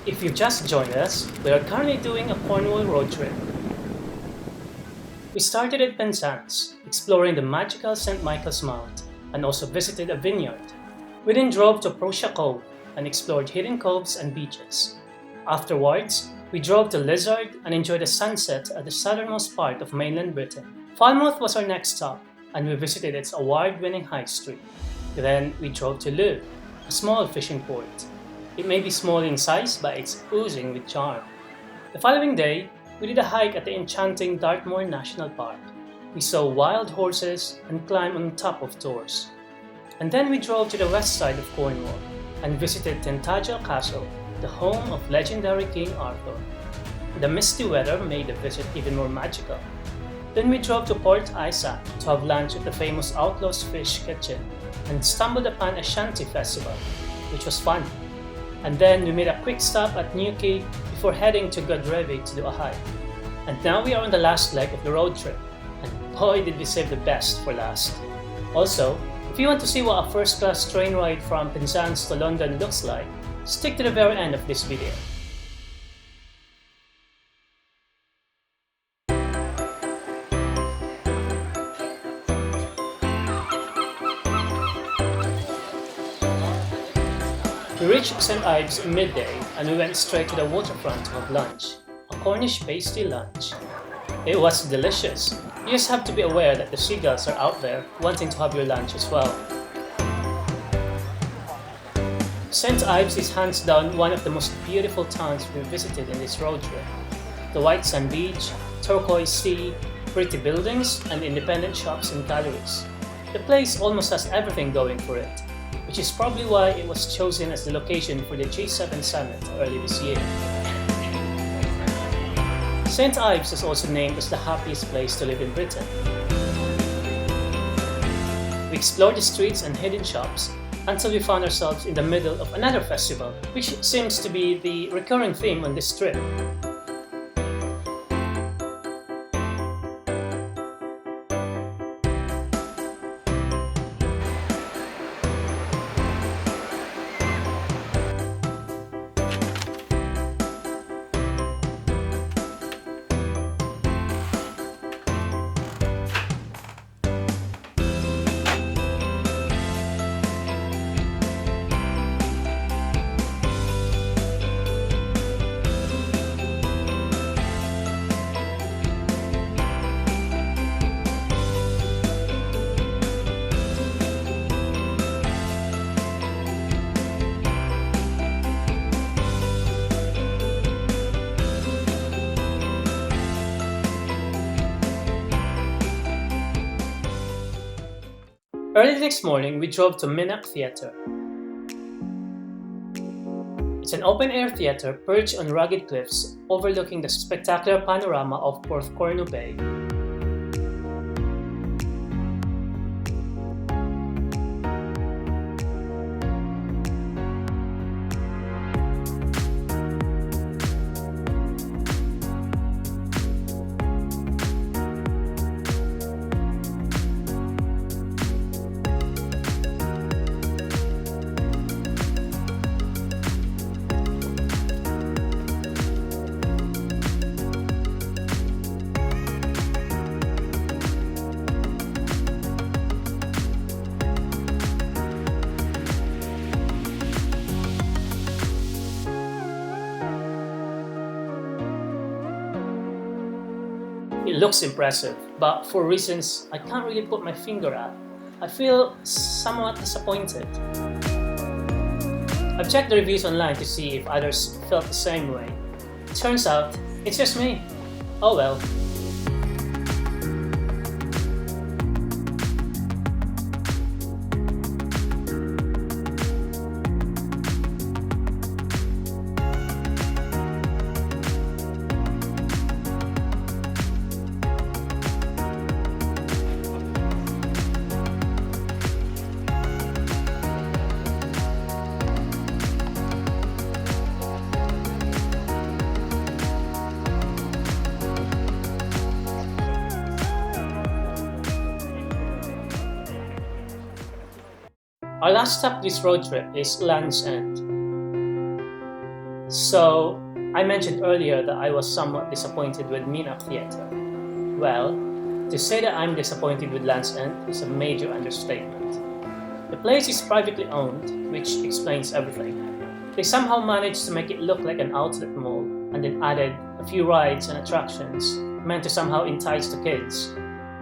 If you've just joined us, we are currently doing a Cornwall road trip. We started at Penzance, exploring the magical St Michael's Mount, and also visited a vineyard. We then drove to Procia Cove and explored hidden coves and beaches. Afterwards, we drove to Lizard and enjoyed the sunset at the southernmost part of mainland Britain. Falmouth was our next stop, and we visited its award-winning high street. Then we drove to Leuve, a small fishing port. It may be small in size, but it's oozing with charm. The following day, we did a hike at the enchanting Dartmoor National Park. We saw wild horses and climbed on top of tors. And then we drove to the west side of Cornwall and visited Tintagel Castle, the home of legendary King Arthur. The misty weather made the visit even more magical. Then we drove to Port Isaac to have lunch at the famous Outlaws Fish Kitchen and stumbled upon a shanty festival, which was fun. And then we made a quick stop at Newquay before heading to Godrevy to do a hike. And now we are on the last leg of the road trip, and boy did we save the best for last. Also, if you want to see what a first-class train ride from Penzance to London looks like, stick to the very end of this video. We reached St Ives midday and we went straight to the waterfront to have lunch, a Cornish pasty lunch. It was delicious. You just have to be aware that the seagulls are out there wanting to have your lunch as well. St Ives is hands down one of the most beautiful towns we visited in this road trip. The white sand beach, turquoise sea, pretty buildings, and independent shops and galleries. The place almost has everything going for it, which is probably why it was chosen as the location for the G7 summit early this year. St Ives is also named as the happiest place to live in Britain. We explored the streets and hidden shops until we found ourselves in the middle of another festival, which seems to be the recurring theme on this trip. Early the next morning, we drove to Minack Theatre. It's an open-air theatre perched on rugged cliffs overlooking the spectacular panorama of Porthcurno Bay. It looks impressive, but for reasons I can't really put my finger at, I feel somewhat disappointed. I've checked the reviews online to see if others felt the same way. Turns out, it's just me. Oh well. Our last stop this road trip is Land's End. So, I mentioned earlier that I was somewhat disappointed with Minack Theatre. Well, to say that I'm disappointed with Land's End is a major understatement. The place is privately owned, which explains everything. They somehow managed to make it look like an outlet mall and then added a few rides and attractions meant to somehow entice the kids.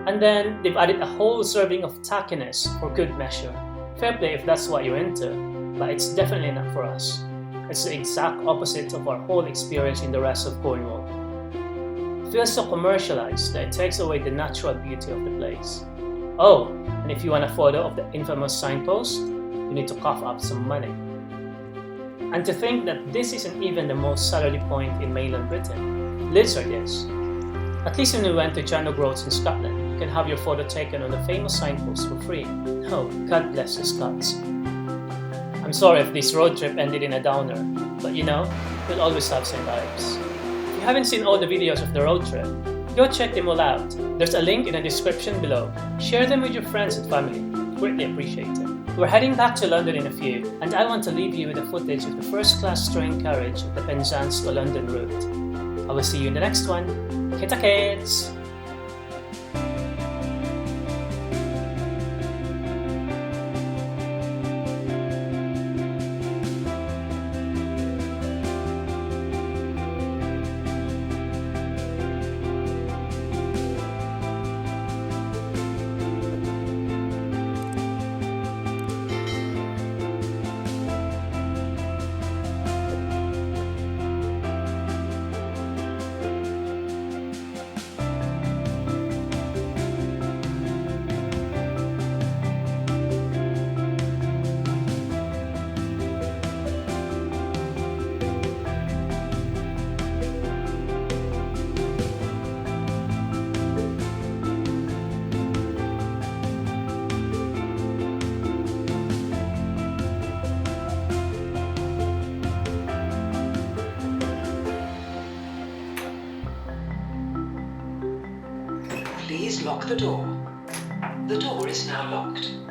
And then they've added a whole serving of tackiness for good measure. Fair play if that's what you're into, but it's definitely not for us. It's the exact opposite of our whole experience in the rest of Cornwall. It feels so commercialized that it takes away the natural beauty of the place. Oh, and if you want a photo of the infamous signpost, you need to cough up some money. And to think that this isn't even the most southerly point in mainland Britain. Lizard is. At least when we went to Charno Groats in Scotland, you can have your photo taken on the famous signpost for free. Oh, God bless the Scots. I'm sorry if this road trip ended in a downer, but you know, we'll always have St Ives. If you haven't seen all the videos of the road trip, go check them all out. There's a link in the description below. Share them with your friends and family. Greatly appreciate it. We're heading back to London in a few, and I want to leave you with the footage of the first-class train carriage of the Penzance to London route. I will see you in the next one. Kita kits! Please lock the door. The door is now locked.